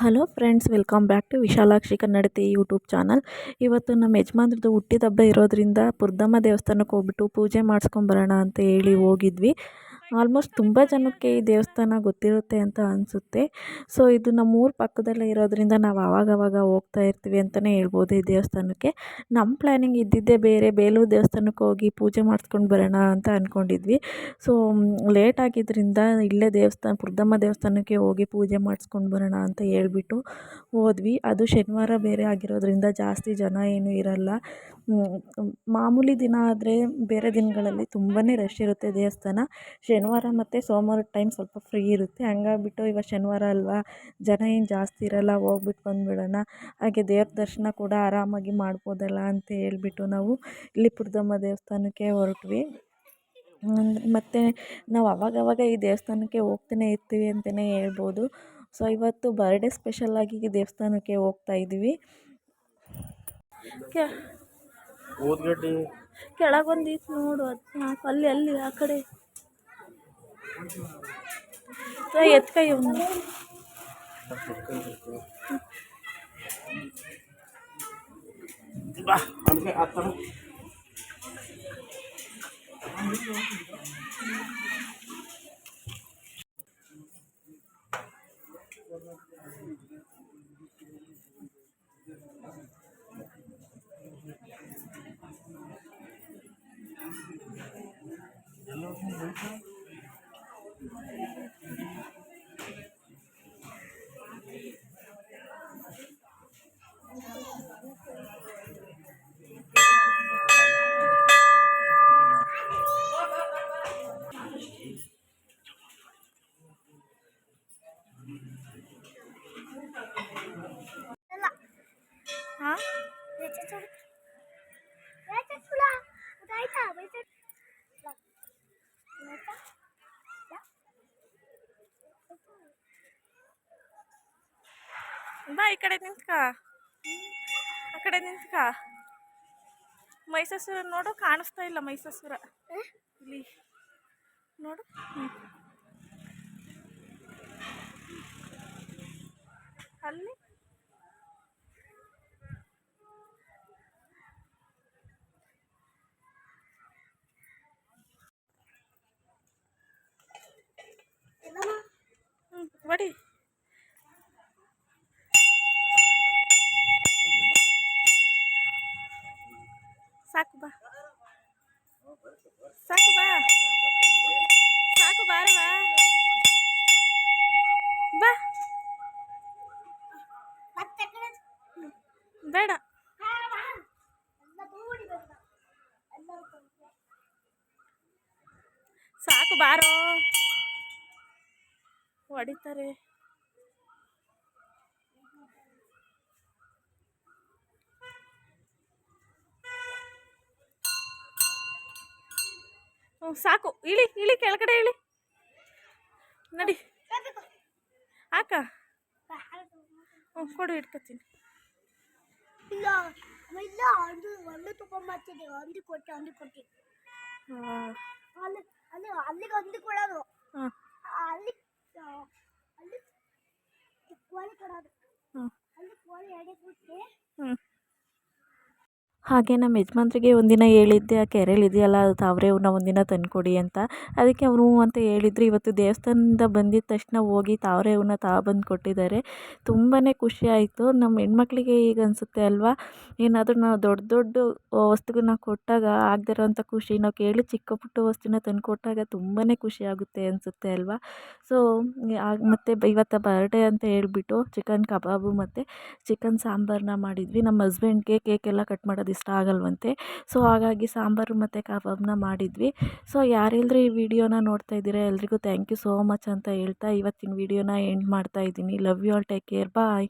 Hello friends, welcome back to Vishalakshi Kannadathi YouTube channel. ಇವತ್ತು ನಮ್ಮ ಯಜಮಾನ್ರದ್ದು ಹುಟ್ಟಿದಬ್ಬ ಇರೋದ್ರಿಂದ ಪುರದಮ್ಮ ದೇವಸ್ಥಾನಕ್ಕೆ ಹೋಗ್ಬಿಟ್ಟು ಪೂಜೆ ಮಾಡಿಸ್ಕೊಂಬರೋಣ ಅಂತ ಹೇಳಿ ಹೋಗಿದ್ವಿ. ಆಲ್ಮೋಸ್ಟ್ ತುಂಬ ಜನಕ್ಕೆ ಈ ದೇವಸ್ಥಾನ ಗೊತ್ತಿರುತ್ತೆ ಅಂತ ಅನಿಸುತ್ತೆ. ಸೊ ಇದು ನಮ್ಮೂರ ಪಕ್ಕದಲ್ಲೇ ಇರೋದ್ರಿಂದ ನಾವು ಆವಾಗವಾಗ ಹೋಗ್ತಾ ಇರ್ತೀವಿ ಅಂತಲೇ ಹೇಳ್ಬೋದು ಈ ದೇವಸ್ಥಾನಕ್ಕೆ. ನಮ್ಮ ಪ್ಲ್ಯಾನಿಂಗ್ ಇದ್ದಿದ್ದೇ ಬೇರೆ, ಬೇಲೂರು ದೇವಸ್ಥಾನಕ್ಕೆ ಹೋಗಿ ಪೂಜೆ ಮಾಡಿಸ್ಕೊಂಡು ಬರೋಣ ಅಂತ ಅಂದ್ಕೊಂಡಿದ್ವಿ. ಸೊ ಲೇಟ್ ಆಗಿದ್ದರಿಂದ ಇಲ್ಲೇ ಪುರದಮ್ಮ ದೇವಸ್ಥಾನಕ್ಕೆ ಹೋಗಿ ಪೂಜೆ ಮಾಡಿಸ್ಕೊಂಡು ಬರೋಣ ಅಂತ ಹೇಳ್ಬಿಟ್ಟು ಹೋದ್ವಿ. ಅದು ಶನಿವಾರ ಬೇರೆ ಆಗಿರೋದ್ರಿಂದ ಜಾಸ್ತಿ ಜನ ಏನೂ ಇರಲ್ಲ. ಮಾಮೂಲಿ ದಿನ ಆದರೆ ಬೇರೆ ದಿನಗಳಲ್ಲಿ ತುಂಬಾ ರಶ್ ಇರುತ್ತೆ ದೇವಸ್ಥಾನ. ಶನಿವಾರ ಮತ್ತು ಸೋಮವಾರದ ಟೈಮ್ ಸ್ವಲ್ಪ ಫ್ರೀ ಇರುತ್ತೆ. ಹಂಗಾಗ್ಬಿಟ್ಟು ಇವತ್ತು ಶನಿವಾರ ಅಲ್ವಾ, ಜನ ಏನು ಜಾಸ್ತಿ ಇರಲ್ಲ, ಹೋಗ್ಬಿಟ್ಟು ಬಂದುಬಿಡೋಣ, ಹಾಗೆ ದೇವ್ರ ದರ್ಶನ ಕೂಡ ಆರಾಮಾಗಿ ಮಾಡ್ಬೋದಲ್ಲ ಅಂತ ಹೇಳ್ಬಿಟ್ಟು ನಾವು ಇಲ್ಲಿ ಪುರದಮ್ಮ ದೇವಸ್ಥಾನಕ್ಕೆ ಹೊರಟ್ವಿ. ಮತ್ತು ನಾವು ಅವಾಗವಾಗ ಈ ದೇವಸ್ಥಾನಕ್ಕೆ ಹೋಗ್ತಾನೆ ಇರ್ತೀವಿ ಅಂತಲೇ ಹೇಳ್ಬೋದು. ಸೊ ಇವತ್ತು ಬರ್ಡೇ ಸ್ಪೆಷಲಾಗಿ ಈ ದೇವಸ್ಥಾನಕ್ಕೆ ಹೋಗ್ತಾ ಇದ್ದೀವಿ. ಕೆಳಗೊಂದಿತ್ತು ನೋಡು, ಅದು ಅಲ್ಲಿ ಆ ಕಡೆ ಎತ್ಕೈ ಒಂದು ಬಾ, ಈ ಕಡೆ ನಿಂತ್ಕ, ಆ ಕಡೆ ನಿಂತ್ಕ. ಮೈಸಾಸುರ ನೋಡು, ಕಾಣಿಸ್ತಾ ಇಲ್ಲ ಮೈಸಾಸುರ ಇಲ್ಲಿ ನೋಡು. ಅಲ್ಲಿ ಬಡಿ. ಸಾಕು ಬಾ, ಸಾಕು ಬಾ, ಸಾಕು ಬಾರ ಬಾ, ಬೇಡ ಸಾಕು ಬಾರೋ, ಹೊಡಿತಾರೆ. ಸಾಕು, ಇಳಿ ಇಳಿ, ಕೆಳಗಡೆ ಇಳಿ, ನಡಿ ಹಾಕ. ಕೊಡು, ಇಟ್ಕೊತೀನಿ. ಹಾಗೆ ನಮ್ಮ ಯಜಮಾನ್ರಿಗೆ ಒಂದಿನ ಹೇಳಿದ್ದೆ, ಆ ಕೆರೆಯಲ್ಲಿ ಇದೆಯಲ್ಲ ಅದು ತಾವರೆ ಹೂವನ್ನ ಒಂದಿನ ತಂದುಕೊಡಿ ಅಂತ. ಅದಕ್ಕೆ ಅವರು ಅಂತ ಹೇಳಿದ್ರು. ಇವತ್ತು ದೇವಸ್ಥಾನದಿಂದ ಬಂದಿದ್ದ ತಕ್ಷಣ ಹೋಗಿ ತಾವರೆ ಹೂವನ್ನ ಬಂದು ಕೊಟ್ಟಿದ್ದಾರೆ. ತುಂಬಾ ಖುಷಿ ಆಯಿತು. ನಮ್ಮ ಹೆಣ್ಮಕ್ಳಿಗೆ ಈಗ ಅನಿಸುತ್ತೆ ಅಲ್ವಾ, ಏನಾದರೂ ನಾವು ದೊಡ್ಡ ದೊಡ್ಡ ವಸ್ತುಗಳನ್ನ ಕೊಟ್ಟಾಗ ಆಗದಿರೋಂಥ ಖುಷಿ, ನಾವು ಕೇಳಿ ಚಿಕ್ಕ ಪುಟ್ಟ ವಸ್ತುನ ತಂದು ಕೊಟ್ಟಾಗ ತುಂಬಾ ಖುಷಿ ಆಗುತ್ತೆ ಅನಿಸುತ್ತೆ ಅಲ್ವಾ. ಸೊ ಮತ್ತು ಇವತ್ತು ಬರ್ಡೇ ಅಂತ ಹೇಳಿಬಿಟ್ಟು ಚಿಕನ್ ಕಬಾಬು ಮತ್ತು ಚಿಕನ್ ಸಾಂಬಾರನ್ನ ಮಾಡಿದ್ವಿ. ನಮ್ಮ ಹಸ್ಬೆಂಡ್ಗೆ ಕೇಕೆಲ್ಲ ಕಟ್ ಮಾಡೋದು ಇಷ್ಟ ಆಗಲ್ವಂತೆ. ಸೊ ಹಾಗಾಗಿ ಸಾಂಬಾರು ಮತ್ತು ಕಬಾಬನ್ನ ಮಾಡಿದ್ವಿ. ಸೊ ಯಾರೆಲ್ಲರೂ ಈ ವಿಡಿಯೋನ ನೋಡ್ತಾ ಇದ್ದೀರಾ ಎಲ್ರಿಗೂ ಥ್ಯಾಂಕ್ ಯು ಸೋ ಮಚ್ ಅಂತ ಹೇಳ್ತಾ ಇವತ್ತಿನ ವಿಡಿಯೋನ ಎಂಡ್ ಮಾಡ್ತಾ ಇದ್ದೀನಿ. Love you all, take care, bye.